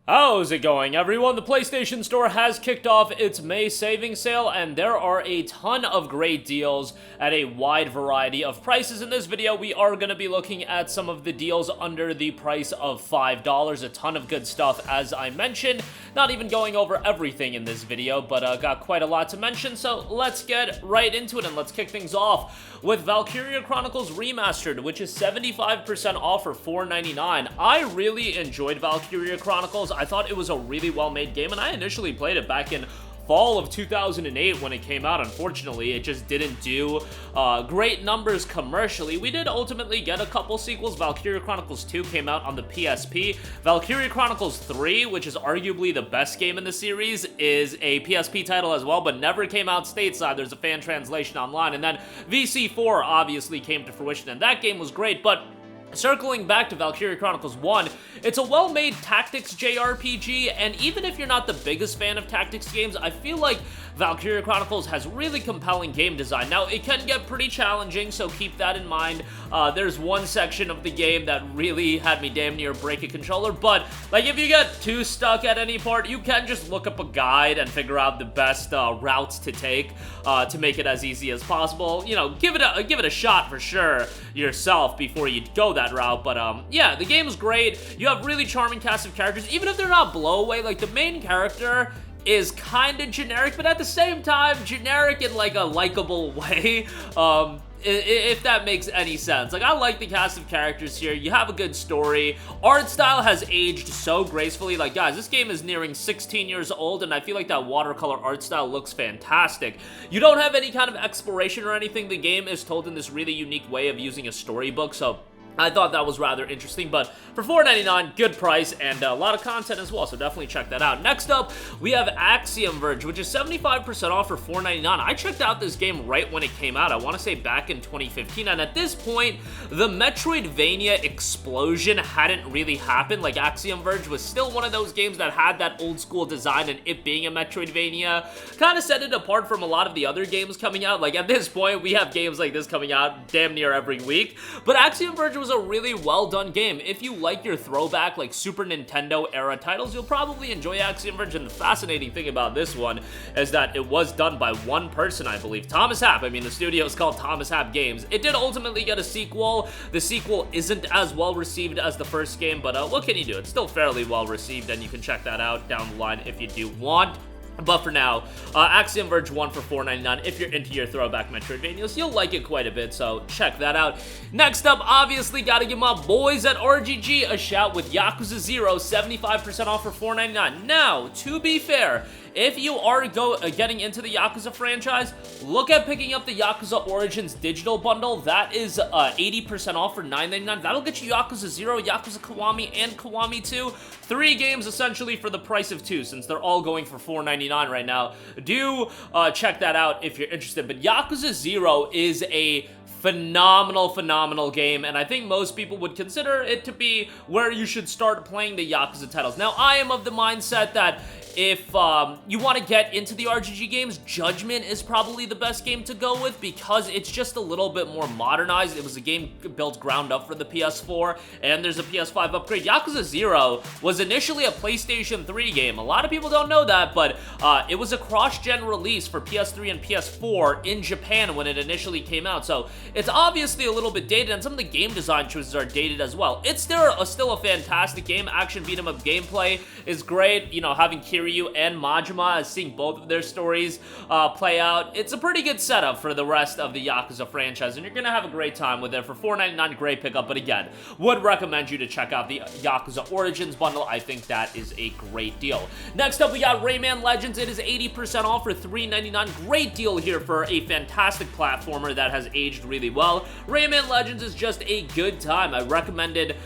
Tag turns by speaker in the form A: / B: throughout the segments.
A: How's it going, everyone? The PlayStation Store has kicked off its May savings sale, and there are a ton of great deals at a wide variety of prices. In this video, we are going to be looking at some of the deals under the price of $5. A ton of good stuff, as I mentioned. Not even going over everything in this video, but got quite a lot to mention, so let's get right into it, and let's kick things off with Valkyria Chronicles Remastered, which is 75% off for $4.99. I really enjoyed Valkyria Chronicles. I thought it was a really well-made game, and I initially played it back in fall of 2008 when it came out. Unfortunately, it just didn't do great numbers commercially. We did ultimately get a couple sequels. Valkyria Chronicles 2 came out on the PSP. Valkyria Chronicles 3, which is arguably the best game in the series, is a PSP title as well, but never came out stateside. There's a fan translation online. And then VC4 obviously came to fruition, and that game was great, but circling back to Valkyria Chronicles 1, it's a well-made tactics JRPG, and even if you're not the biggest fan of tactics games, I feel like Valkyria Chronicles has really compelling game design. Now, it can get pretty challenging, so keep that in mind. There's one section of the game that really had me damn near break a controller, but like if you get too stuck at any part, you can just look up a guide and figure out the best routes to take to make it as easy as possible. You know, give it a shot for sure yourself before you go that route. But yeah, the game is great. You have really charming cast of characters, even if they're not blowaway. Like, the main character is kind of generic, but at the same time, generic in like a likable way. If that makes any sense. Like, I like the cast of characters here. You have a good story. Art style has aged so gracefully. Like, guys, this game is nearing 16 years old, and I feel like that watercolor art style looks fantastic. You don't have any kind of exploration or anything. The game is told in this really unique way of using a storybook, so I thought that was rather interesting. But for $4.99, good price, and a lot of content as well, so definitely check that out. Next up, we have Axiom Verge, which is 75% off for $4.99. I checked out this game right when it came out. I want to say back in 2015, and at this point, the Metroidvania explosion hadn't really happened. Like, Axiom Verge was still one of those games that had that old school design, and it being a Metroidvania kind of set it apart from a lot of the other games coming out. Like, at this point, we have games like this coming out damn near every week, but Axiom Verge was a really well done game. If you like your throwback, like, Super Nintendo era titles, you'll probably enjoy Axiom Verge. And the fascinating thing about this one is that it was done by one person, I believe, Thomas Happ. I mean, the studio is called Thomas Happ Games. It did ultimately get a sequel. The sequel isn't as well received as the first game, but what can you do? It's still fairly well received, and you can check that out down the line if you do want. But for now, Axiom Verge 1 for $4.99. If you're into your throwback Metroidvanias, you'll like it quite a bit, so check that out. Next up, obviously, gotta give my boys at RGG a shout with Yakuza 0, 75% off for $4.99. Now, to be fair, if you are getting into the Yakuza franchise, look at picking up the Yakuza Origins digital bundle. That is 80% off for $9.99. That'll get you Yakuza 0, Yakuza Kiwami, and Kiwami 2. 3 games essentially for the price of 2, since they're all going for $4.99 right now. Do check that out if you're interested. But Yakuza 0 is a phenomenal game, and I think most people would consider it to be where you should start playing the Yakuza titles. Now, I am of the mindset that if you want to get into the RGG games, Judgment is probably the best game to go with, because it's just a little bit more modernized. It was a game built ground up for the PS4, and there's a PS5 upgrade. Yakuza 0 was initially a PlayStation 3 game. A lot of people don't know that, but it was a cross-gen release for PS3 and PS4 in Japan when it initially came out, so it's obviously a little bit dated, and some of the game design choices are dated as well. It's still a fantastic game. Action beat-em-up gameplay is great. You know, having Kiryu and Majima, seeing both of their stories play out, it's a pretty good setup for the rest of the Yakuza franchise, and you're gonna have a great time with it. For $4.99, great pickup, but again, would recommend you to check out the Yakuza Origins bundle. I think that is a great deal. Next up, we got Rayman Legends. It is 80% off for $3.99. Great deal here for a fantastic platformer that has aged really well. Rayman Legends is just a good time. I recommended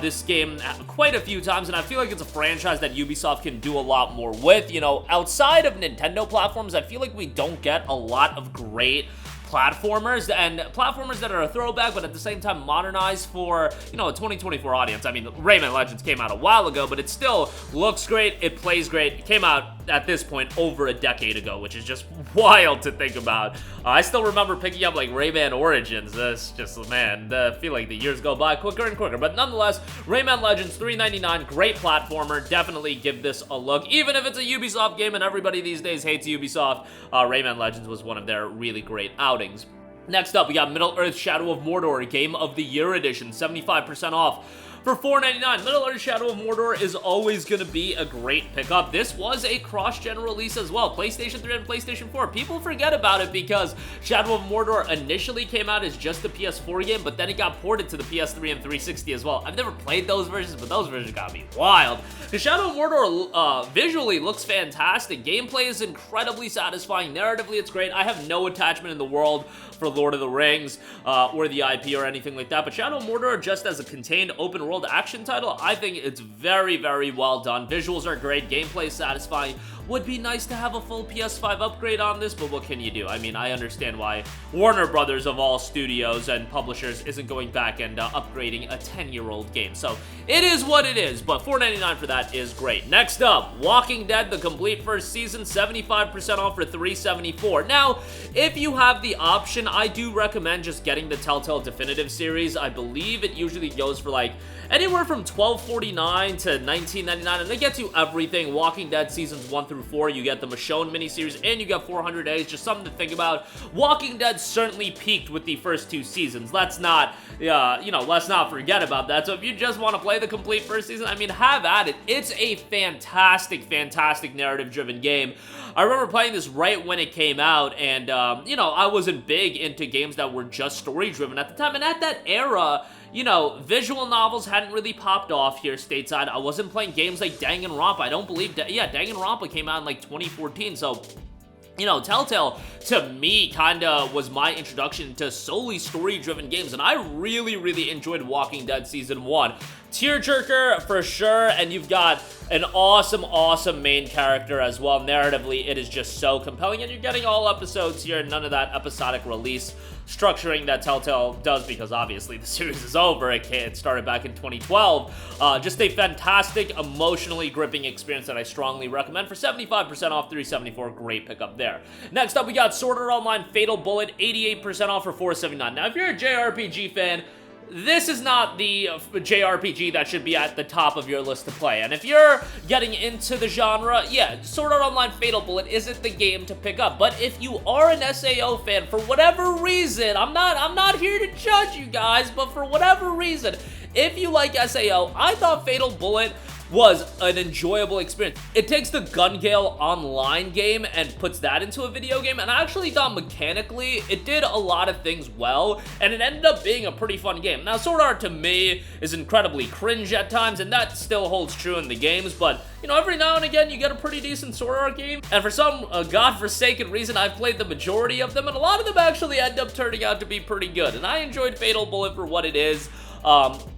A: this game quite a few times, and I feel like it's a franchise that Ubisoft can do a lot more with. You know, outside of Nintendo platforms, I feel like we don't get a lot of great platformers, and platformers that are a throwback but at the same time modernized for, you know, a 2024 audience. I mean, Rayman Legends came out a while ago, but it still looks great, it plays great, it came out at this point, over a decade ago, which is just wild to think about. I still remember picking up, like, Rayman Origins. That's just, man, I feel like the years go by quicker and quicker. But nonetheless, Rayman Legends, $3.99, great platformer. Definitely give this a look. Even if it's a Ubisoft game and everybody these days hates Ubisoft, Rayman Legends was one of their really great outings. Next up, we got Middle-earth: Shadow of Mordor, Game of the Year Edition, 75% off. For $4.99, Middle-earth: Shadow of Mordor is always going to be a great pickup. This was a cross-gen release as well, PlayStation 3 and PlayStation 4. People forget about it because Shadow of Mordor initially came out as just a PS4 game, but then it got ported to the PS3 and 360 as well. I've never played those versions, but those versions gotta be wild. The Shadow of Mordor visually looks fantastic. Gameplay is incredibly satisfying. Narratively, it's great. I have no attachment in the world for Lord of the Rings or the IP or anything like that, but Shadow of Mordor, just as a contained open world action title, I think it's very, very well done. Visuals are great, gameplay is satisfying. Would be nice to have a full PS5 upgrade on this, but what can you do? I mean, I understand why Warner Brothers, of all studios and publishers, isn't going back and upgrading a 10-year-old game. So it is what it is, but $4.99 for that is great. Next up, Walking Dead, the complete first season, 75% off for $3.74. Now, if you have the option, I do recommend just getting the Telltale Definitive Series. I believe it usually goes for like anywhere from $12.49 to $19.99, and they get you everything. Walking Dead seasons 1 through 4, you get the Michonne miniseries, and you get 400 Days, just something to think about. Walking Dead certainly peaked with the first 2 seasons. Let's not, let's not forget about that. So if you just want to play the complete first season, I mean, have at it. It's a fantastic, fantastic narrative-driven game. I remember playing this right when it came out, and, I wasn't big into games that were just story-driven at the time, and at that era, visual novels hadn't really popped off here stateside. I wasn't playing games like Danganronpa. I don't believe, Danganronpa came out in like 2014, so Telltale, to me, kinda was my introduction to solely story-driven games, and I really, really enjoyed Walking Dead Season 1. Tearjerker, for sure, and you've got an awesome, awesome main character as well. Narratively, it is just so compelling, and you're getting all episodes here, none of that episodic release structuring that Telltale does, because obviously the series is over. It started back in 2012. Just a fantastic, emotionally gripping experience that I strongly recommend. For 75% off, $3.74, great pickup there. Next up, we got Sword Art Online Fatal Bullet, 88% off for $4.79. Now, if you're a JRPG fan, this is not the JRPG that should be at the top of your list to play. And if you're getting into the genre, yeah, Sword Art Online Fatal Bullet isn't the game to pick up. But if you are an SAO fan, for whatever reason, I'm not here to judge you guys, but for whatever reason, if you like SAO, I thought Fatal Bullet was an enjoyable experience. It takes the Gun Gale Online game and puts that into a video game, and I actually thought mechanically it did a lot of things well, and it ended up being a pretty fun game. Now, Sword Art to me is incredibly cringe at times, and that still holds true in the games, but every now and again you get a pretty decent Sword Art game, and for some godforsaken reason I've played the majority of them, and a lot of them actually end up turning out to be pretty good, and I enjoyed Fatal Bullet for what it is.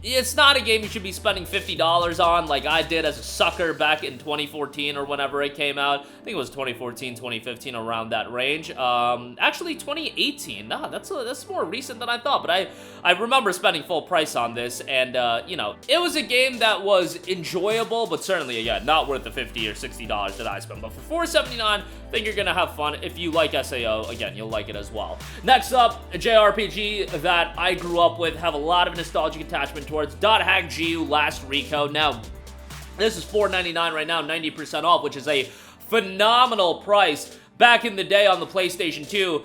A: It's not a game you should be spending $50 on like I did as a sucker back in 2014 or whenever it came out. I think it was 2014, 2015, around that range. Actually 2018. Nah, that's more recent than I thought, but I remember spending full price on this, and it was a game that was enjoyable, but certainly, again, not worth the $50 or $60 that I spent. But for $4.79, I think you're gonna have fun. If you like SAO, again, you'll like it as well. Next up, a JRPG that I grew up with, have a lot of nostalgic attachment towards, Dot Hack GU Last Recode. Now, this is $4.99 right now, 90% off, which is a phenomenal price. Back in the day on the PlayStation 2,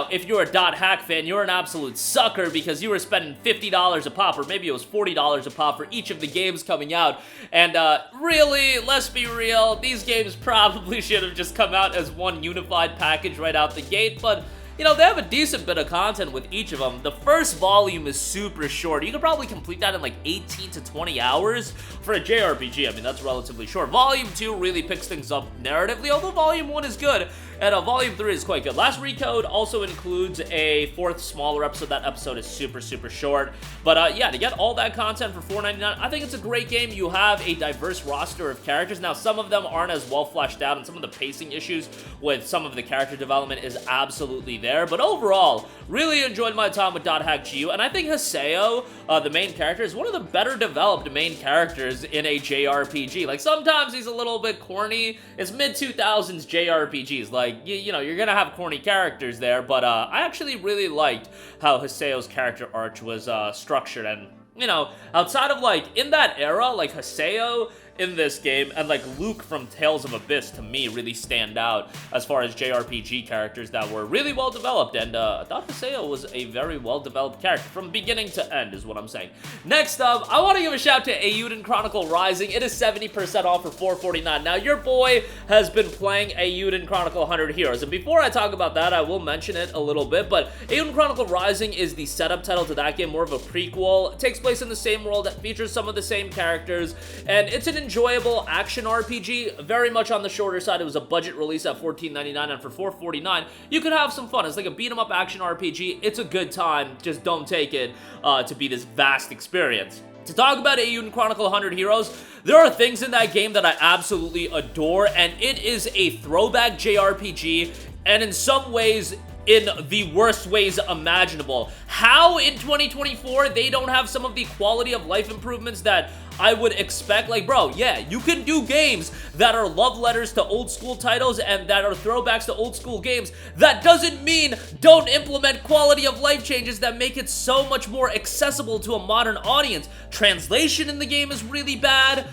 A: if you're a Dot Hack fan, you're an absolute sucker because you were spending $50 a pop, or maybe it was $40 a pop for each of the games coming out. And really, let's be real, these games probably should have just come out as one unified package right out the gate, but they have a decent bit of content with each of them. The first volume is super short. You could probably complete that in like 18 to 20 hours. For a JRPG, I mean, that's relatively short. Volume 2 really picks things up narratively, although Volume 1 is good, and Volume 3 is quite good. Last Recode also includes a 4th smaller episode. That episode is super, super short. But yeah, to get all that content for $4.99, I think it's a great game. You have a diverse roster of characters. Now, some of them aren't as well fleshed out, and some of the pacing issues with some of the character development is absolutely there. there, but overall, really enjoyed my time with .hack.gu, and I think Haseo, the main character, is one of the better developed main characters in a JRPG. Like, sometimes he's a little bit corny. It's mid-2000s JRPGs. Like, you know, you're gonna have corny characters there, but I actually really liked how Haseo's character arc was structured, and, you know, outside of, like, in that era, like, Haseo in this game, and like Luke from Tales of Abyss, to me, really stand out as far as JRPG characters that were really well developed, and I thought Haseo was a very well developed character from beginning to end, is what I'm saying. Next up, I want to give a shout to Eiyuden Chronicle Rising. It is 70% off for $4.49. Now, your boy has been playing Eiyuden Chronicle 100 Heroes, and before I talk about that, I will mention it a little bit, but Eiyuden Chronicle Rising is the setup title to that game, more of a prequel. It takes place in the same world, that features some of the same characters, and it's an enjoyable action RPG, very much on the shorter side. It was a budget release at $14.99, and for $4.49, you could have some fun. It's like a beat-em-up action RPG. It's a good time. Just don't take it to be this vast experience. To talk about Eiyuden Chronicle 100 Heroes, there are things in that game that I absolutely adore, and it is a throwback JRPG, and in some ways, in the worst ways imaginable. How in 2024 they don't have some of the quality of life improvements that I would expect? Like, bro, yeah, you can do games that are love letters to old school titles and that are throwbacks to old school games. That doesn't mean don't implement quality of life changes that make it so much more accessible to a modern audience. Translation in the game is really bad.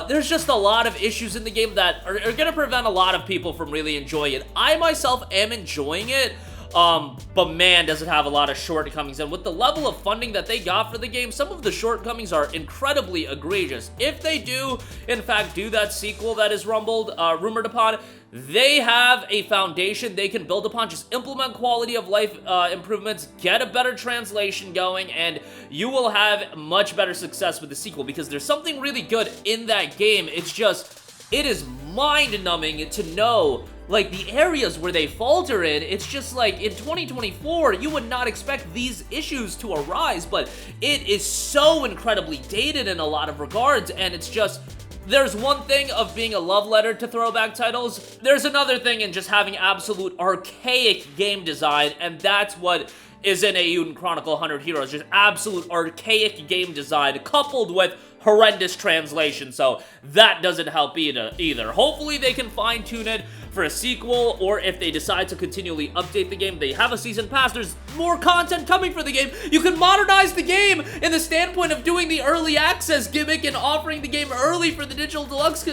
A: There's just a lot of issues in the game that are gonna prevent a lot of people from really enjoying it. I myself am enjoying it, but man, does it have a lot of shortcomings, and with the level of funding that they got for the game, some of the shortcomings are incredibly egregious. If they do, in fact, do that sequel that is rumored upon, they have a foundation they can build upon. Just implement quality of life improvements, get a better translation going, and you will have much better success with the sequel, because there's something really good in that game. It's just, it is mind-numbing to know, like, the areas where they falter in. It's just like, in 2024, you would not expect these issues to arise, but it is so incredibly dated in a lot of regards, and it's just, there's one thing of being a love letter to throwback titles, there's another thing in just having absolute archaic game design, and that's what is in Eiyuden Chronicle 100 Heroes. Just absolute archaic game design coupled with horrendous translation, so that doesn't help either. Hopefully they can fine-tune it for a sequel, or if they decide to continually update the game, they have a season pass, there's more content coming for the game. You can modernize the game in the standpoint of doing the early access gimmick and offering the game early for the digital deluxe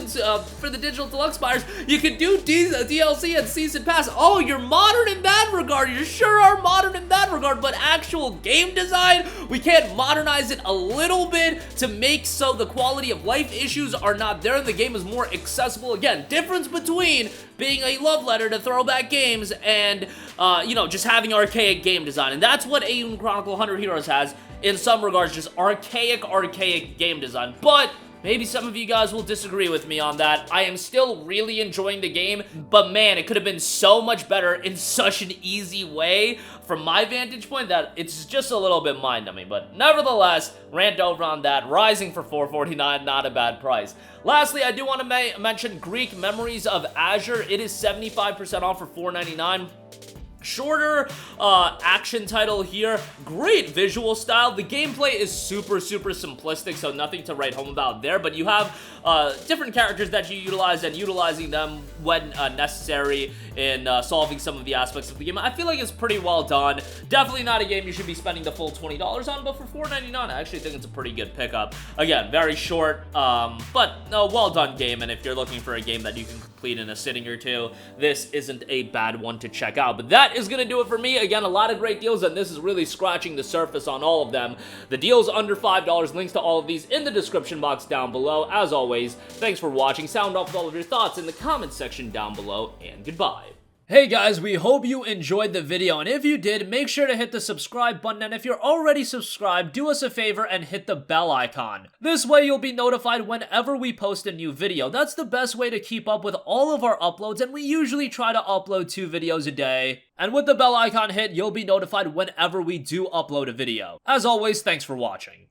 A: buyers. You can do DLC and season pass. Oh, you're modern in that regard. You sure are modern in that regard, but actual game design, we can't modernize it a little bit to make so the quality of life issues are not there and the game is more accessible. Again, difference between being a love letter to throwback games and, you know, just having archaic game design. And that's what Eiyuden Chronicle 100 Heroes has, in some regards, just archaic game design. But maybe some of you guys will disagree with me on that. I am still really enjoying the game, but man, it could have been so much better in such an easy way from my vantage point that it's just a little bit mind-numbing. But nevertheless, rant over on that. Rising for $4.49, not a bad price. Lastly, I do want to mention Greek Memories of Azur. It is 75% off for $4.99. Shorter action title here, great visual style. The gameplay is super simplistic, so nothing to write home about there, but you have different characters that you utilize, and utilizing them when necessary in solving some of the aspects of the game. I feel like it's pretty well done. Definitely not a game you should be spending the full $20 on, but for $4.99, I actually think it's a pretty good pickup. Again, very short, but a well done game, and if you're looking for a game that you can complete in a sitting or two, this isn't a bad one to check out. But that is gonna do it for me. Again, a lot of great deals, and this is really scratching the surface on all of them. The deals under $5, links to all of these in the description box down below. As always, thanks for watching. Sound off with all of your thoughts in the comments section down below, and goodbye. Hey guys, we hope you enjoyed the video, and if you did, make sure to hit the subscribe button, and if you're already subscribed, do us a favor and hit the bell icon. This way you'll be notified whenever we post a new video. That's the best way to keep up with all of our uploads, and we usually try to upload 2 videos a day. And with the bell icon hit, you'll be notified whenever we do upload a video. As always, thanks for watching.